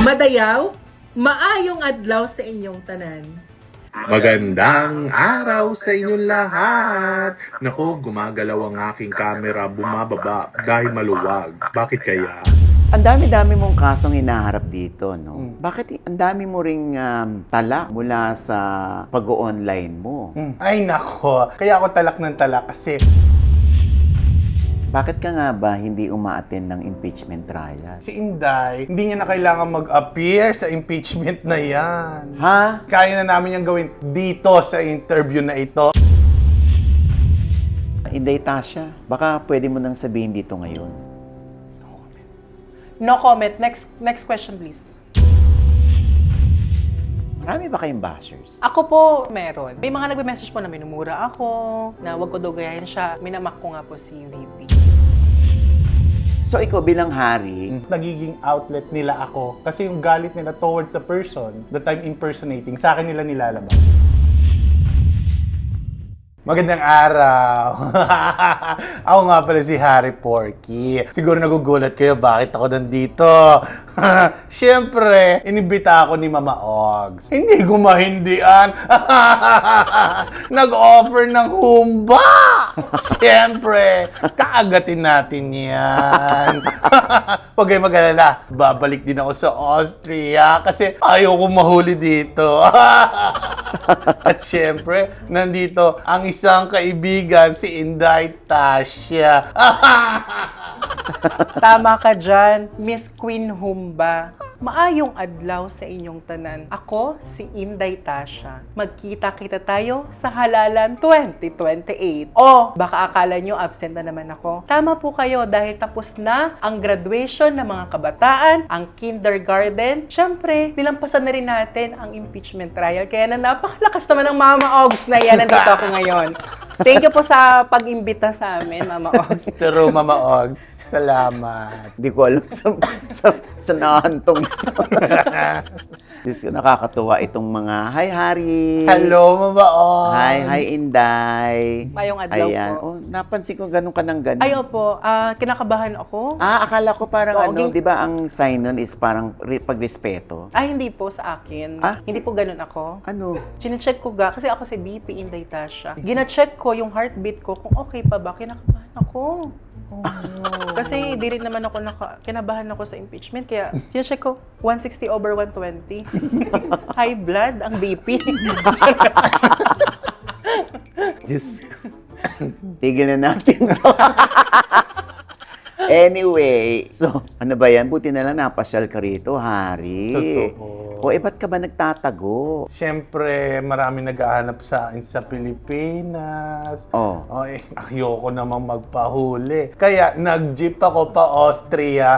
Madayaw, maayong adlaw sa inyong tanan. Magandang araw sa inyong lahat! Naku, gumagalaw ang aking camera, bumababa dahil maluwag. Bakit kaya? Ang dami-dami mong kasong hinaharap dito, no? Bakit ang dami mo ring tala mula sa pag-online mo? Ay nako, kaya ako talak ng talak kasi Bakit ka nga ba hindi uma-attend ng impeachment trial? si Inday, hindi niya na kailangan mag-appear sa impeachment na yan. Ha? Kaya na namin yung gawin dito sa interview na ito. Inday Tasha, baka pwede mo nang sabihin dito ngayon. No comment. Next question, please. Marami ba kayong bashers? Ako po, meron. May mga nagbe-message po na minumura ako, na wag ko daw gayahin siya. Minamak ko nga po si VP. So ikaw bilang hari, Nagiging outlet nila ako kasi yung galit nila towards the person that I'm impersonating, sa akin nila nilalabas. Magandang araw! Ako nga pala si Harry Porky. Siguro nagugulat kayo bakit ako nandito. Siyempre, inibita ako ni Mama Ogs. Hindi ko mahindian. Nag-offer ng humba! Siyempre, kaagatin natin yan. Huwag kayong mag-alala, babalik din ako sa Austria kasi ayaw kong mahuli dito. At siyempre, nandito ang isang kaibigan, si Inday Tasha. Tama ka dyan, Miss Queen Humba. Maayong adlaw sa inyong tanan. Ako, si Inday Tasha. Magkita-kita tayo sa Halalan 2028. O, baka akala nyo absent na naman ako. Tama po kayo dahil tapos na ang graduation ng mga kabataan, ang kindergarten. Siyempre, nilampasan na rin natin ang impeachment trial. Kaya na napakalakas naman ng Mama Ogs na yan. Nandito ako ngayon. Thank you po sa pag-imbita sa amin, Mama Ogs. True, Mama Ogs. Salamat. hindi ko alam sa nahantong ito. Diyos ko, nakakatuwa itong mga, hi hari! Hello, Mama Ogs. Hi Inday! Mayong adlaw Ayan. po. Oh, napansin ko ganun ka ng ganun. Ayaw po, kinakabahan ako. Akala ko parang Oo, di ba ang sign nun is parang pagrespeto? Hindi po sa akin. Ah? Hindi po ganun ako. Ano? Chinecheck ko kasi ako si BP Inday Tasha. Gina-check ko yung heartbeat ko kung okay pa ba. Kinakabahan ako. Kasi di rin naman ako kinabahan ako sa impeachment. Kaya chinecheck ko, 160 over 120. High blood ang BP. Diyos. Tigil na natin to. Anyway, so ano ba yan? Buti na lang napasyal ka rito, hari. Totoo. O ba't ka ba nagtatago? Siyempre, marami naghahanap sa akin sa Pilipinas. Oh. Ayoko namang magpahuli. Kaya nag-jeep ako pa Austria.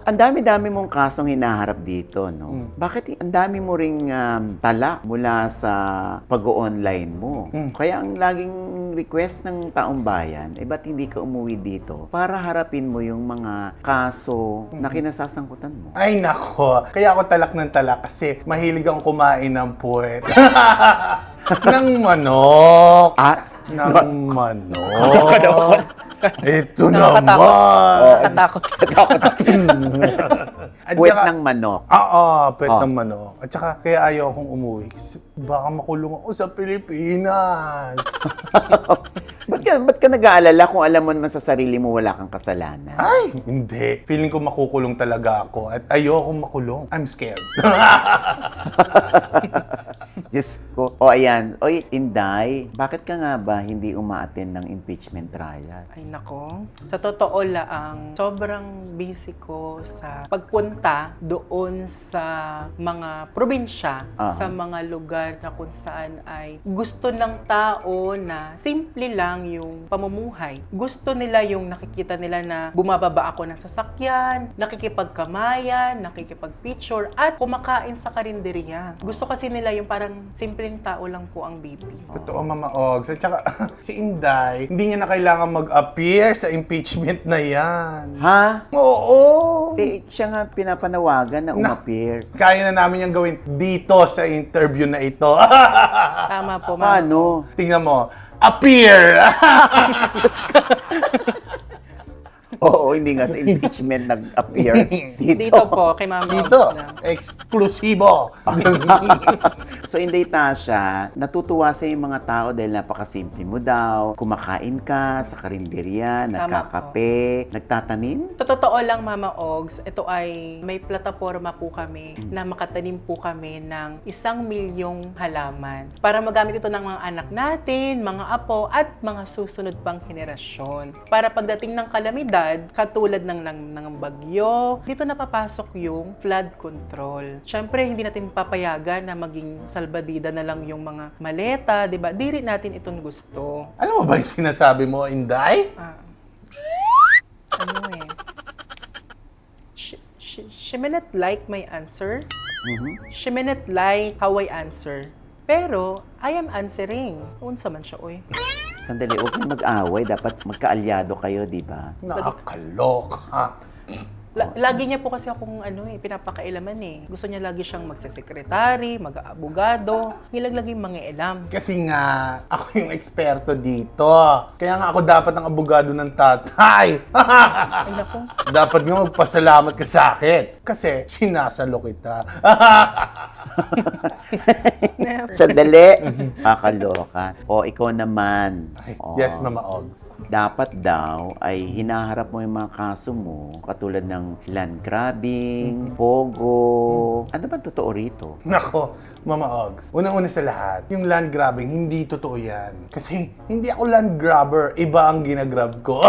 Ang dami-dami mong kasong hinaharap dito, no? Bakit ang dami mo ring tala mula sa pag-online mo? Kaya ang laging request ng taong bayan, ba't hindi ka umuwi dito para harapin mo yung mga kaso na kinasasangkutan mo? Ay nako, kaya ako talak ng talak kasi mahilig akong kumain ng puwet. Ng manok. Ng manok. Ito naman. Nakatakot. At Puwet saka- ng manok. Oo, puwet Oh. ng manok. At saka, kaya ayaw akong umuwi. Kasi baka makulong ako sa Pilipinas. Ba't ka nag-aalala kung alam mo naman sa sarili mo wala kang kasalanan? Ay, hindi. Feeling ko makukulong talaga ako. At ayokong makulong. I'm scared. Diyos ko. O ayan. Oy, Inday, bakit ka nga ba hindi uma-attend ng impeachment trial? Ay nako, sa totoo lang, sobrang busy ko sa pagpunta doon sa mga probinsya, sa mga lugar na kung saan ay gusto ng tao na simple lang yung pamumuhay. Gusto nila yung nakikita nila na bumababa ako ng sasakyan, nakikipagkamayan, nakikipagpicture, at kumakain sa karinderya. Gusto kasi nila yung parang simpleng tao lang po ang BP. Totoo, Mama Ogs. At saka, si Inday, hindi niya na kailangan mag-appear sa impeachment na yan. Ha? Oo. Siya nga pinapanawagan na umappear. Kaya na namin yung gawin dito sa interview na ito. Tama po, ma'am. Paano? Tingnan mo. Appear! Oo, hindi nga sa impeachment nag-appear dito. Dito po, kay Mama Dito, Ogs lang. eksklusibo. So, Inday Tasha, natutuwa sa yung mga tao dahil napakasimple mo daw. Kumakain ka sa karinderya, nagkakape, nagtatanim. Sa totoo lang, Mama Ogs, ito ay may plataforma po kami na makatanim po kami ng 1 milyong halaman para magamit ito ng mga anak natin, mga apo, at mga susunod pang henerasyon. Para pagdating ng kalamidad, katulad ng bagyo, dito napapasok yung flood control. Siyempre, hindi natin papayagan na maging salbabida na lang yung mga maleta, di ba? Di rin natin itong gusto. Alam mo ba yung sinasabi mo, Inday? Ano eh? She may not like my answer. She may not like how I answer. Pero, I am answering. Unsa man siya, oy. Sandali, huwag kayong mag-away. Dapat magkaalyado kayo, di ba? Nakakaloka. Lagi niya po kasi akong pinapakailaman eh. Gusto niya lagi siyang magsesekretary, mag-abogado, laging mangialam. Kasi nga, ako yung eksperto dito. Kaya nga ako dapat ang abogado ng tatay. Ay naku. Dapat nga magpasalamat ka sa akin. Kasi sinasalo kita. Sandali. Kakaloka. O, ikaw naman. O, Yes, Mama Ogs. dapat daw ay hinaharap mo yung mga kaso mo katulad ng land grabbing, pogo. Ano ba totoo rito? Nako, Mama Ogs. Unang-una sa lahat, yung land grabbing, hindi totoo yan. Kasi hindi ako land grabber, iba ang ginagrab ko.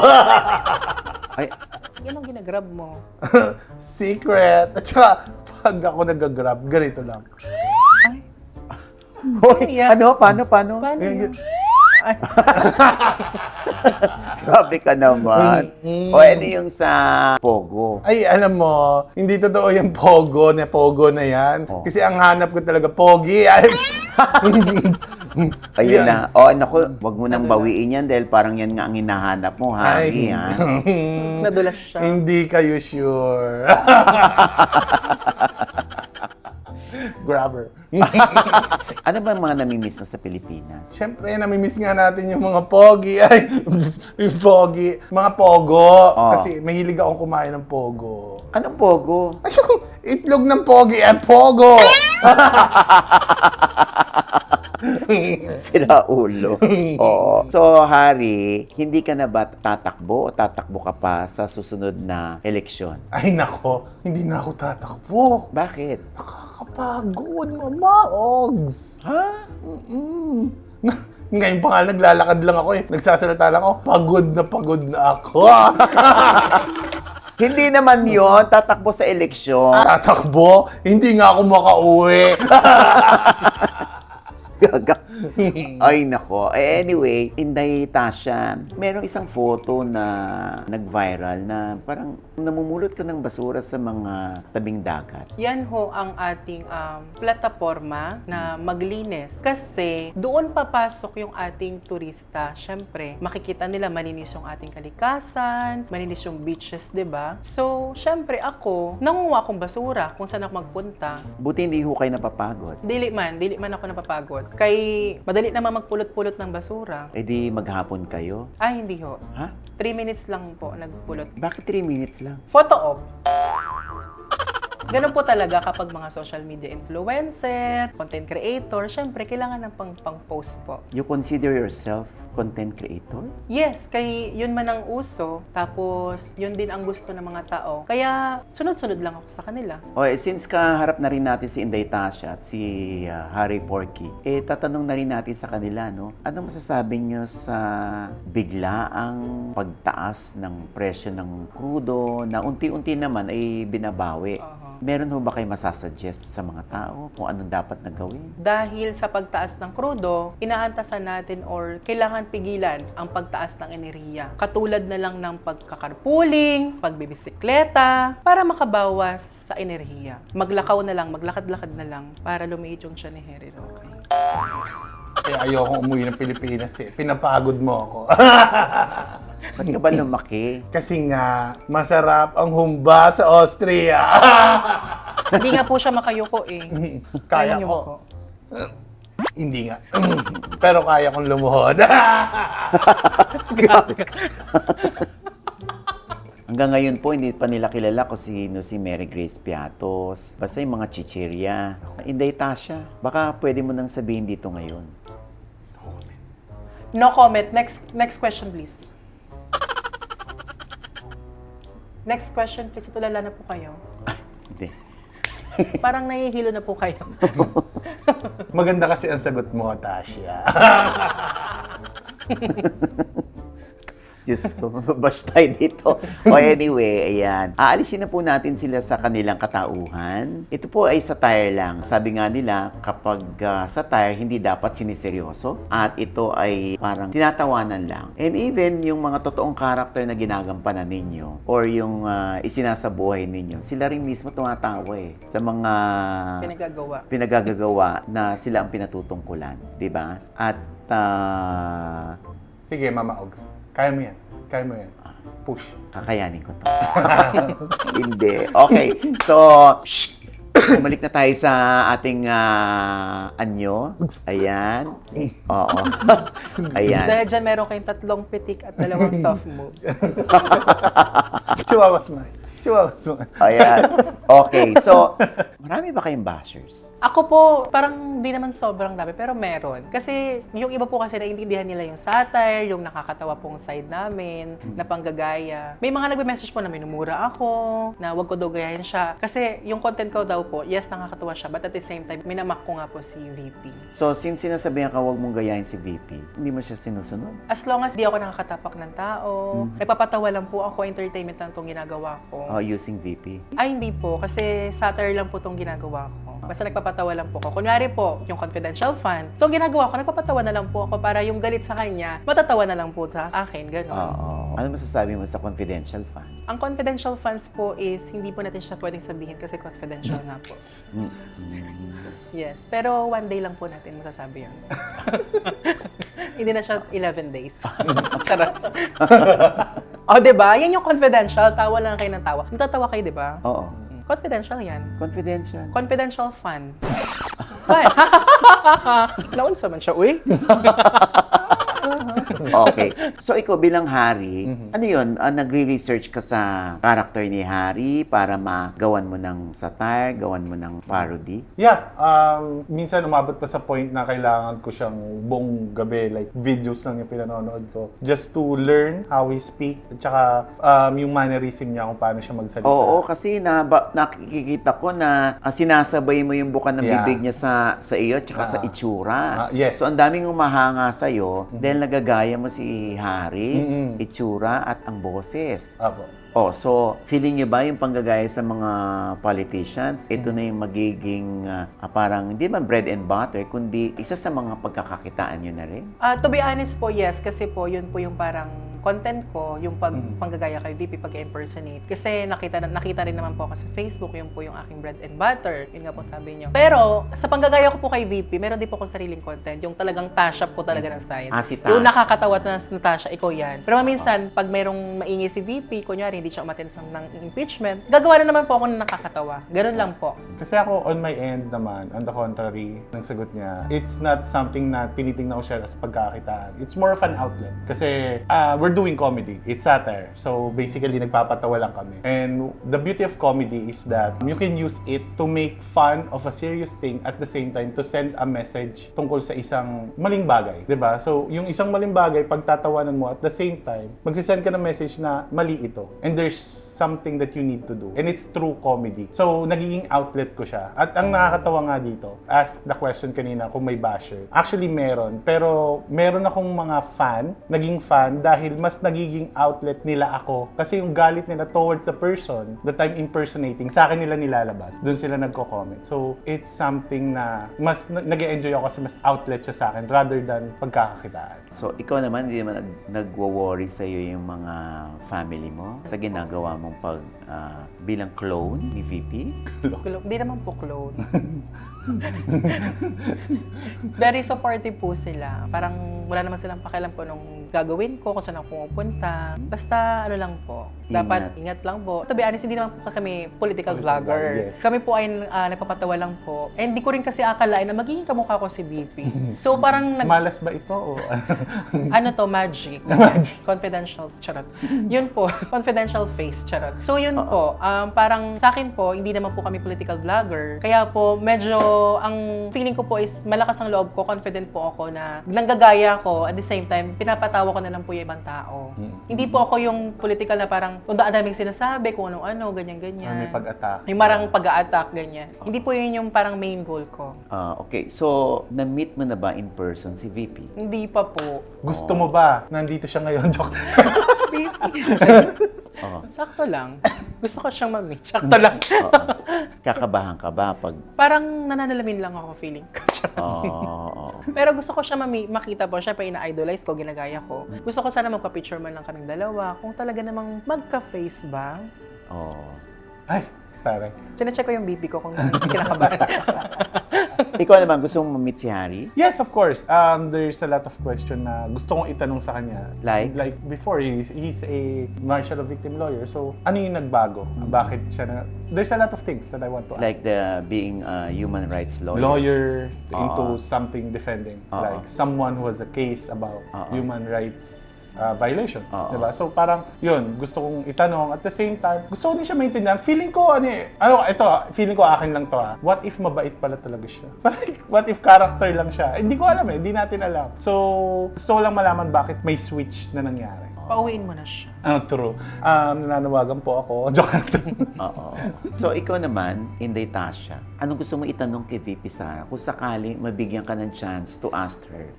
Ay, Yan ang ginagrab mo. Secret. At saka, pag ako nag-grab, ganito lang. Ay, hoy, yan? ano? Paano? paano yan? Ay, Grabe ka naman. O, ano yung sa pogo? Ay, alam mo, hindi totoo yung pogo na yan. Oh. Kasi ang hanap ko talaga, pogi. Ay, Ayun Yan. na. O, naku, wag mo nang bawiin yan dahil parang yan nga ang hinahanap mo, Hari, ha? nadulas siya. Hindi kayo sure. Grabber. Ano ba ang mga namimiss mo sa Pilipinas? Siyempre, namimiss nga natin yung mga pogi. Ay, yung pogi. Mga pogo. Oh. Kasi mahilig akong kumain ng pogo. Anong pogo? Ay, yung itlog ng pogi ay pogo. Sira ulo. Oo. So, Hari, hindi ka na ba tatakbo o tatakbo ka pa sa susunod na eleksyon? Ay, nako. Hindi na ako tatakbo. Bakit? Nakakapagod, Mama Ogs. Ha? Ngayon pa nga, naglalakad lang ako eh. Nagsasalita lang ako, pagod na ako. Hindi naman yon tatakbo sa eleksyon. Tatakbo? Hindi nga ako makauwi. Gaga. Ay, nako. Anyway, Inday Tasha, merong isang photo na nag-viral na parang namumulot ka ng basura sa mga tabing dagat. Yan ho ang ating plataforma na maglinis. Kasi doon papasok yung ating turista. Siyempre, makikita nila malinis yung ating kalikasan, malinis yung beaches, 'di ba? So, siyempre ako, nangunguha akong basura kung saan ako magpunta. Buti hindi ho kayo napapagod. Dili man ako napapagod. Kay madali naman magpulot-pulot ng basura. E di maghapon kayo. Ay, hindi ho. Ha? 3 minutes lang po nagpulot. Bakit 3 minutes lang? Photo op. Ganun po talaga kapag mga social media influencer, content creator, syempre kailangan ng pang-post po. You consider yourself content creator? Yes, kay yun man ang uso, tapos yun din ang gusto ng mga tao. Kaya sunod-sunod lang ako sa kanila. O, since kaharap na rin natin si Inday Tasha at si Harry Porky, tatanong na rin natin sa kanila, no? Ano masasabi nyo sa biglaang pagtaas ng presyo ng crudo na unti-unti naman ay binabawi? Meron ho ba kayo masasuggest sa mga tao kung anong dapat na gawin? Dahil sa pagtaas ng krudo, inaantasan natin or kailangan pigilan ang pagtaas ng enerhiya. Katulad na lang ng pagkakarpooling, pagbibisikleta, para makabawas sa enerhiya. Maglakaw na lang, maglakad-lakad na lang para lumiit yung tiyan ni Harry Roque. Kaya ayokong umuwi ng Pilipinas eh. Pinapagod mo ako. Ba't ka ba lumaki? Kasi nga, masarap ang humba sa Austria. Hindi nga po siya makayuko eh. Kaya Ayun yung ko. ko. Hindi nga. Pero kaya kong lumuhod. Ang Hanggang ngayon po, hindi pa nila kilala kung sino si Mary Grace Piatos. Basta yung mga chichirya. Inday Tasha, baka pwede mo nang sabihin dito ngayon. No comment. Next question, please. Next question, please. Itulala na po kayo. Hindi. Parang nahihilo na po kayo. Maganda kasi ang sagot mo, Tasha. Diyos ko, bash tayo dito. O anyway, ayan. Aalisin na po natin sila sa kanilang katauhan. Ito po ay satire lang. Sabi nga nila, kapag satire, hindi dapat siniseryoso. At ito ay parang tinatawanan lang. And even yung mga totoong karakter na ginagampanan ninyo or yung isinasabuhay ninyo, sila rin mismo tumatawa eh. Sa mga pinagagagawa na sila ang pinatutungkulan. Diba? At Sige, Mama Ogs. Kaya mo yan. Kaya mo yan. Push. kakayanin ko to. Hindi. Okay. So, bumalik na tayo sa ating anyo. Ayan. Oo. Ayan. Dahil dyan, meron kayong 3 pitik at 2 soft moves. Chihuahua smile. Chihuahua smile. Ayan. Okay. So, marami ba kayong bashers? Ako po, parang di naman sobrang dami, pero meron. Kasi yung iba po kasi naiintindihan nila yung satire, yung nakakatawa pong side namin, na panggagaya. May mga nagbe-message po na minumura ako, na wag ko daw gayahin siya. Kasi yung content ko daw po, yes, nakakatawa siya, but at the same time, minamak ko nga po si VP. So, since sinasabihan ka huwag mong gayahin si VP, hindi mo siya sinusunod? As long as di ako nakakatapak ng tao, nagpapatawa lang po ako, entertainment lang itong ginagawa ko. Using VP? Ay, hindi po. Kasi satire lang po itong ginagawa ko. Basta nagpapatawa lang po ako. Kunwari po, yung confidential fan. So, ang ginagawa ko, nagpapatawa na lang po ako para yung galit sa kanya, matatawa na lang po sa akin. Ganon. Oo. Ano masasabi mo sa confidential fan? Ang confidential fans po is, hindi po natin siya pwedeng sabihin kasi confidential nga po. Yes. Pero one day lang po natin masasabi yun. Hindi na siya 11 days. Charot. O, diba? Yan yung confidential. Tawa lang kayo ng tawa. Natatawa kayo, diba? Oo. Confidential yan. Confidential. Confidential fun. Fun. Naunsa man siya, uy. Okay. So, ikaw bilang Harry, ano yun? Nagre-research ka sa character ni Harry para magawan mo ng satire, gawan mo ng parody? Yeah, minsan umabot pa sa point na kailangan ko siyang buong gabi, like videos lang yung pinanonood ko, just to learn how he speak, at saka yung mannerism niya kung paano siya magsalita. Oo, kasi nakikita ko na sinasabay mo yung buka ng Yeah. bibig niya sa iyo at saka sa itsura. Yes. So, ang daming umahanga sa'yo dahil nagagaya mo si Harry, itsura at ang boses. Apo. Oh, so feeling niyo ba yung panggagaya sa mga politicians, ito na yung magiging parang hindi man bread and butter, kundi isa sa mga pagkakakitaan niyo na rin? To be honest po, yes. Kasi po, yun po yung parang content ko, yung panggagaya kay VP, pag-impersonate. Kasi nakita rin naman po ako sa Facebook, yun po yung aking bread and butter. Yun nga po sabi niyo. Pero, sa panggagaya ko po kay VP, meron din po akong sariling content. Yung talagang Tasha po talaga ng style. Si Tasha. Yung nakakatawa na Tasha, ikaw yan. Pero minsan, pag merong maingay si VP, kunyari, hindi siya umattend ng impeachment, gagawa na naman po ako ng nakakatawa. Ganun lang po. Kasi ako, on my end naman, on the contrary, ng sagot niya, it's not something na tinitingnan ko siya as pagkakitaan. It's more of an outlet. Kasi we're doing comedy. It's satire. So basically, nagpapatawa lang kami. And the beauty of comedy is that you can use it to make fun of a serious thing at the same time to send a message tungkol sa isang maling bagay. 'Di ba? So yung isang maling bagay, pagtatawanan mo at the same time, magsisend ka ng message na mali ito. And there's something that you need to do. And it's true comedy. So nagiging outlet ko siya. At ang nakakatawa nga dito, ask the question kanina kung may basher. Actually meron. Pero meron akong mga fan, naging fan dahil mas nagiging outlet nila ako. Kasi yung galit nila towards the person that I'm impersonating, sa akin nila nilalabas. Doon sila nagko-comment. So, it's something na mas nag-enjoy ako kasi mas outlet siya sa akin rather than pagkakakitaan. So, ikaw naman, hindi naman nagwo-worry sa'yo yung mga family mo sa ginagawa mong bilang clone ni VP? Hindi naman po clone. Very supportive po sila. Parang wala naman silang pakialam po nung gagawin ko, kung saan ako pumupunta. Basta ano lang po, Dapat ingat lang po. To be honest, hindi naman po kami political vlogger. yes. Kami po ay nagpapatawa lang po. And hindi ko rin kasi akalain na magiging kamukha ko si BP. So parang Malas ba ito? O ano to, magic. Confidential, charot. Yun po, confidential face, charot. So yun po, parang sa akin po, hindi naman po kami political vlogger. Kaya po, medyo, ang feeling ko po is malakas ang loob ko, confident po ako na nanggagaya ko, at the same time, pinapatawa ko na lang po yung ibang tao. Hindi po ako yung political na parang, kung daming sinasabi, kung ano-ano, ganyan-ganyan. may pag-attack. May marang pag-a-attack, ganyan. Hindi po yun yung parang main goal ko. Okay, so na-meet mo na ba in person si VP? Hindi pa po. Gusto mo ba? Nandito siya ngayon. Joke. Sakto lang. Gusto ko siyang ma-meet. Sakto lang. Kakabahan ka ba pag... Parang nananalamin lang ako, feeling ko. Oo. Pero gusto ko siya makita po. Siyempre, ina-idolize ko, ginagaya ko. Gusto ko sana magpa-picture man lang kaming dalawa. Kung talaga namang magka-face ba? Ay, taray. Sinacheck ko yung BP ko kung kinakabahan. Ikaw naman, gusto mong ma-meet si Harry? Yes, of course. There's a lot of question na gusto kong itanong sa kanya. Like? Before, he's a martial law victim lawyer. So, ano yung nagbago? Bakit siya na... There's a lot of things that I want to ask. Like being a human rights lawyer? Lawyer into something defending. Like someone who has a case about human rights violation. Diba? So parang yun, gusto kong itanong. At the same time, gusto ko din siya maintindihan. Feeling ko, feeling ko akin lang to What if mabait pala talaga siya? What if character lang siya? Hindi ko alam hindi natin alam. So, gusto ko lang malaman bakit may switch na nangyari. Pauwiin mo na siya. True. Nananawagan po ako. Joke lang. Oo. So, ikaw naman, Inday Tasha, anong gusto mo itanong kay VP Sara kung sakaling mabigyan ka ng chance to ask her?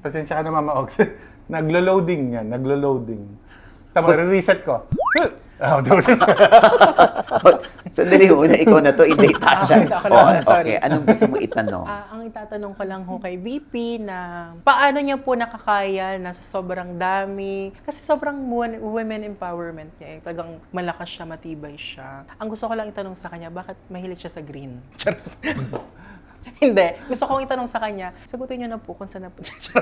Pasensya ka na, Mama Ogs. Naglo-loading yan. Tama, re-reset ko. Sandali muna, ikaw na to, Inday Tasha. Ako lang, sorry. Okay, anong gusto mo itanong? Ang itatanong ko lang ho kay VP na paano niya po nakakaya na sa sobrang dami, kasi sobrang women empowerment niya. Talagang malakas siya, matibay siya. Ang gusto ko lang itanong sa kanya, bakit mahilig siya sa green? Hindi. Gusto kong itanong sa kanya, sagutin niyo na po kung saan na po siya.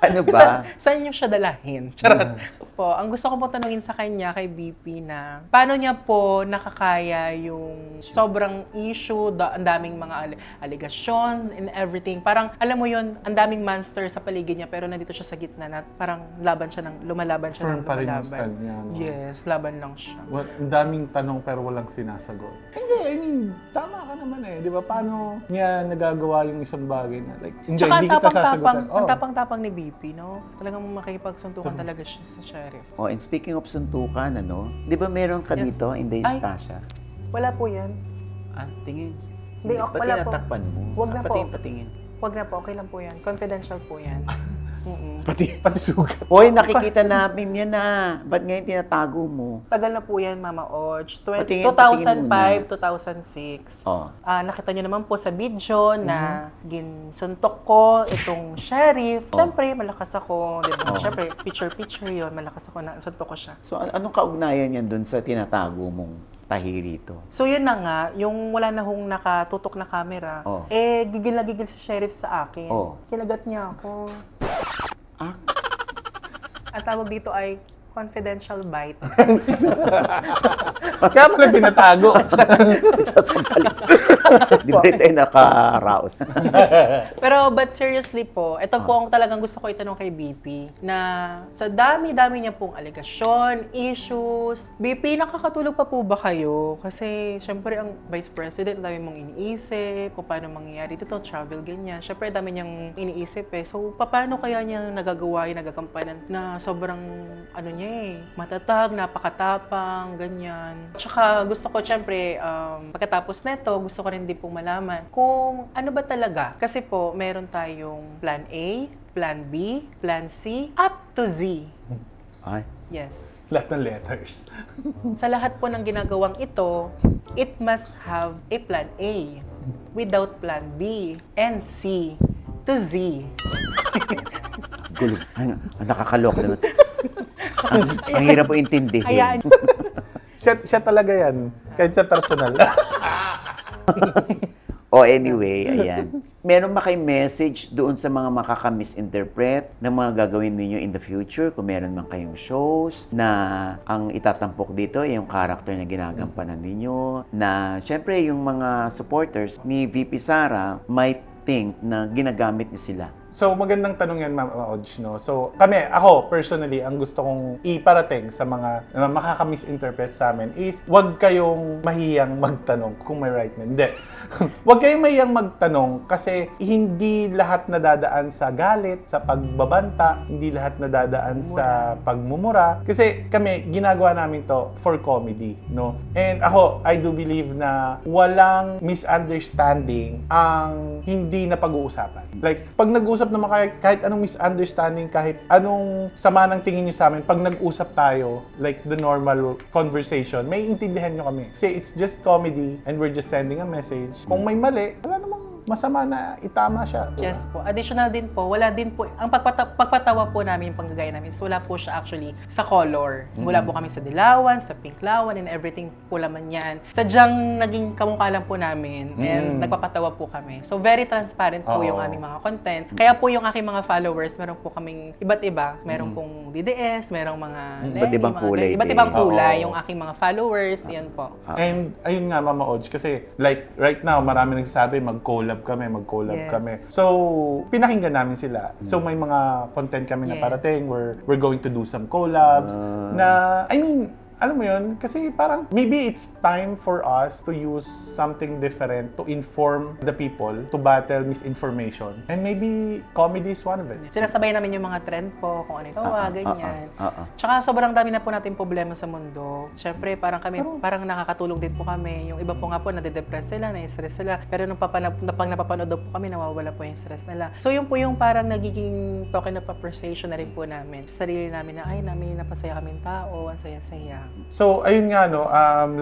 Ano ba? Saan niyo siya dalahin? Charot. Po, ang gusto ko po tanungin sa kanya kay BP na paano niya po nakakaya yung sobrang issue, ang daming mga aligasyon and everything. Parang alam mo yun, ang daming monster sa paligid niya pero nandito siya sa gitna na parang lumalaban siya Firm ng pa rin yung lumalaban. stand niya. No? Yes, laban lang siya. Well, ang daming tanong pero walang sinasagot. Hindi, I mean, tama ka naman di ba? Paano niya nagagawa yung isang bagay na like, Tsaka hindi kita sasagutan. ang tapang-tapang ni BP, no? Talagang makikipagsuntukan talaga siya sa sheriff. Oh, and speaking of suntukan, di ba meron ka Yes. dito, Inday Ay. Tasha? Wala po yan. Tingin. Hindi, Ba't wala po. tinatakpan mo? Wag na po. Patingin. Huwag na po, okay lang po yan. Confidential po yan. Pati sugat. Hoy, nakikita namin yan Ba't ngayon tinatago mo? Tagal na po yan, Mama Och. Patingin 2005, 2006. Oh. Nakita nyo naman po sa video na ginsuntok ko itong sheriff. Siyempre, malakas ako. Diba? Siyempre, picture yon, malakas ako na suntok ko siya. So, anong kaugnayan yan dun sa tinatago mong tahi rito? So yun na nga, yung wala na hong nakatutok na camera, Oh. gigil na gigil si sheriff sa akin. Oh. Kinagat niya ako. Ang tawag dito ay confidential bite. Kaya pala tinatago. Di ba tayo nakaraos? But seriously po, ito po ang talagang gusto ko itanong kay BP na sa dami-dami niya pong aligasyon, issues. BP, nakakatulog pa po ba kayo? Kasi syempre ang Vice President, dami mong iniisip kung paano mangyayari dito, travel, ganyan. Syempre dami niyang iniisip So, paano kaya niya nagagawa yung nagagampanan na sobrang matatag, napakatapang, ganyan. Tsaka gusto ko syempre, pagkatapos neto, gusto ko rin din pong malaman kung ano ba talaga. Kasi po, meron tayong plan A, plan B, plan C, up to Z. Ay. Yes. Lahat ng letters. Sa lahat po ng ginagawang ito, it must have a plan A without plan B and C to Z. Gulo. Ay, nakakaloka naman. Ang hirap po intindihin. Hayaan. Siya talaga yan. Kahit sa personal. Oh, anyway, ayan. Meron ba kayong message doon sa mga makaka-misinterpret ng mga gagawin ninyo in the future? Kung meron man kayong shows na ang itatampok dito ay yung character na ginagampanan ninyo, na syempre yung mga supporters ni VP Sara might think na ginagamit niyo sila. So, magandang tanong yan, Ma'am Odge, no? So, ako, personally, ang gusto kong iparating sa mga makaka-misinterpret sa amin is, huwag kayong mahiyang magtanong kung may right na. Hindi. Huwag kayong mahiyang magtanong kasi hindi lahat nadadaan sa galit, sa pagbabanta, hindi lahat nadadaan sa pagmumura. Kasi kami, ginagawa namin to for comedy, no? And ako, I do believe na walang misunderstanding ang hindi na pag-uusapan. Like, pag nag-usap naman kahit anong misunderstanding, kahit anong sama ng tingin nyo sa amin, pag nag-usap tayo, like the normal conversation, may intindihan nyo kami. Kasi it's just comedy and we're just sending a message. Kung may mali, wala namang masama na itama siya. Yes po. Additional din po, wala din po, ang pagpatawa po namin, yung panggagaya namin, so wala po siya actually sa color. Wala po kami sa dilawan, sa pinklawan, and everything po laman yan. Sadyang naging kamukha lang po namin, and nagpapatawa po kami. So very transparent po yung aming mga content. Kaya po yung aking mga followers, meron po kaming iba't iba. Meron pong DDS, merong mga Iba't ibang kulay Iba't din. ibang kulay, Oo. yung aking mga followers, yan po. And ayun nga, Mama Odge, kasi like right now, marami nagsasabi mag-collab Yes. kami. So, pinakinggan namin sila. So, may mga content kami na Yes. parating where we're going to do some collabs na, I mean, alam mo yun, kasi parang maybe it's time for us to use something different to inform the people, to battle misinformation. And maybe comedy is one of it. Sinasabay namin yung mga trend po, kung ano ito, ganyan. ah. Tsaka sobrang dami na po natin problema sa mundo. Siyempre, parang kami, parang nakakatulong din po kami. Yung iba po nga po, nade-depress sila, na-stress sila. Pero nung pag napapanood po kami, nawawala po yung stress nila. So yun po yung parang nagiging token of appreciation na rin po namin. Sa sarili namin na, ay, namin napasaya kaming tao, ang saya-saya. So, ayun nga, no,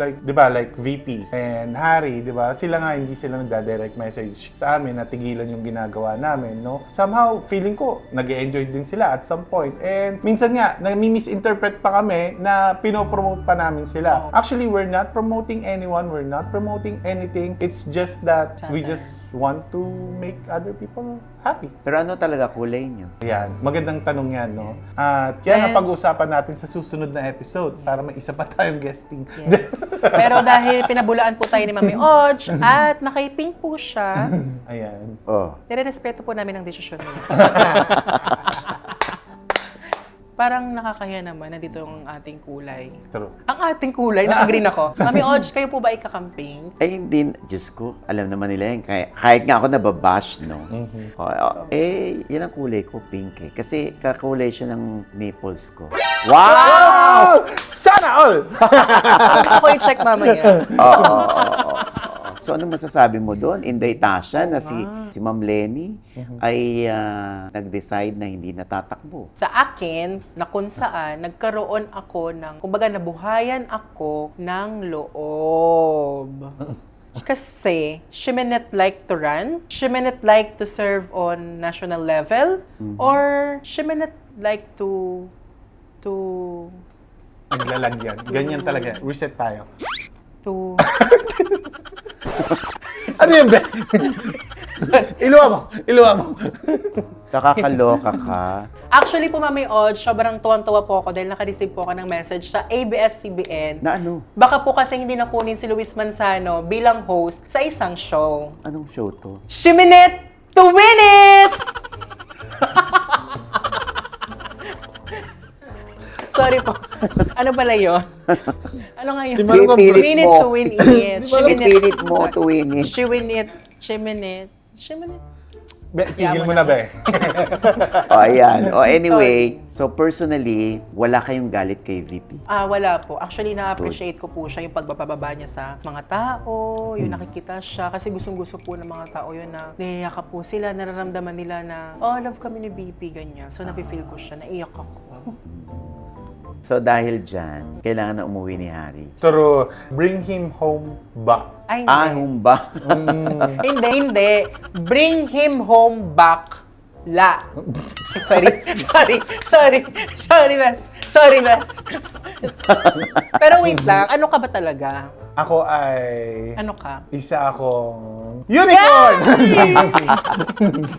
like, di ba, like VP and Harry, di ba, sila nga hindi sila nagda-direct message sa amin na tigilan yung ginagawa namin, no? Somehow, feeling ko, nag-enjoy din sila at some point. And minsan nga, nami-misinterpret pa kami na pinopromote pa namin sila. Actually, we're not promoting anyone, we're not promoting anything. It's just that we just want to make other people happy. Pero ano talaga kulay nyo? Ayan, magandang tanong yan, no? At yan ang pag-uusapan natin sa susunod na episode para may isa pa tayong guesting. Yes. Pero dahil pinabulaan po tayo ni Mami Odge at nakaiping po siya, Ayan. Oh. nire-respeto po namin ang desisyon niya. Parang nakakahiya naman na dito yung ating kulay. True. Ang ating kulay, naka-green ako. Mami Odge, kayo po ba ikakamping? Ay, hindi. Diyos ko, alam naman nila yan. Kahit nga ako nababash, no? Yan ang kulay ko, pink eh. Kasi kakulay siya ng nipples ko. Wow! Sana all! Gusto ko i-check mamaya. Oo. So, anong masasabi mo doon? Inday Tasha na si Ma'am Lenny ay nag-decide na hindi natatakbo. Sa akin, na kung saan, nagkaroon ako ng, kumbaga nabuhayan ako ng loob. Kasi, she may not like to run, she may not like to serve on national level, or she may not like to Naglalagyan. Ganyan talaga. Reset tayo. Ano yun, Ben? Iluwa mo. Nakakaloka ka. Actually po, Mami Odge, sobrang tuwan-tuwa po ako dahil naka-receive po ako ng message sa ABS-CBN. Na ano? Baka po kasi hindi nakunin si Luis Manzano bilang host sa isang show. Anong show to? She minute to win it! Sorry po. Ano pala yun? Ano nga yun? Sipilit Minute mo. to win it. Sipilit mo to win it. She win it. She minute. She minute. Be, tigil Yaman mo na, Be. O, ayan. O, anyway, so personally, wala kayong galit kay VP. Wala po. Actually, na-appreciate ko po siya yung pagbababa niya sa mga tao, yung nakikita siya. Kasi gustong-gusto po ng mga tao yun na niyayakap po sila, nararamdaman nila na, oh, love kami ni VP, ganyan. So, nafe-feel ko siya, naiyak ako. So, dahil dyan, kailangan na umuwi ni Harry. Pero, bring him home back. Ay, hindi. Humba. Hindi. Bring him home back. Sorry, Bes. Pero wait lang, ano ka ba talaga? Ako ay... Ano ka? Isa akong unicorn!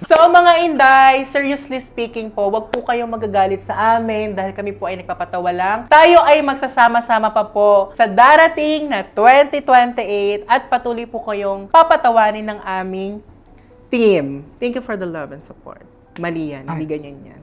So mga Inday, seriously speaking po, wag po kayong magagalit sa amin dahil kami po ay nagpapatawa lang. Tayo ay magsasama-sama pa po sa darating na 2028 at patuloy po kayong papatawanin ng aming team. Thank you for the love and support. Mali yan, hindi ganyan yan.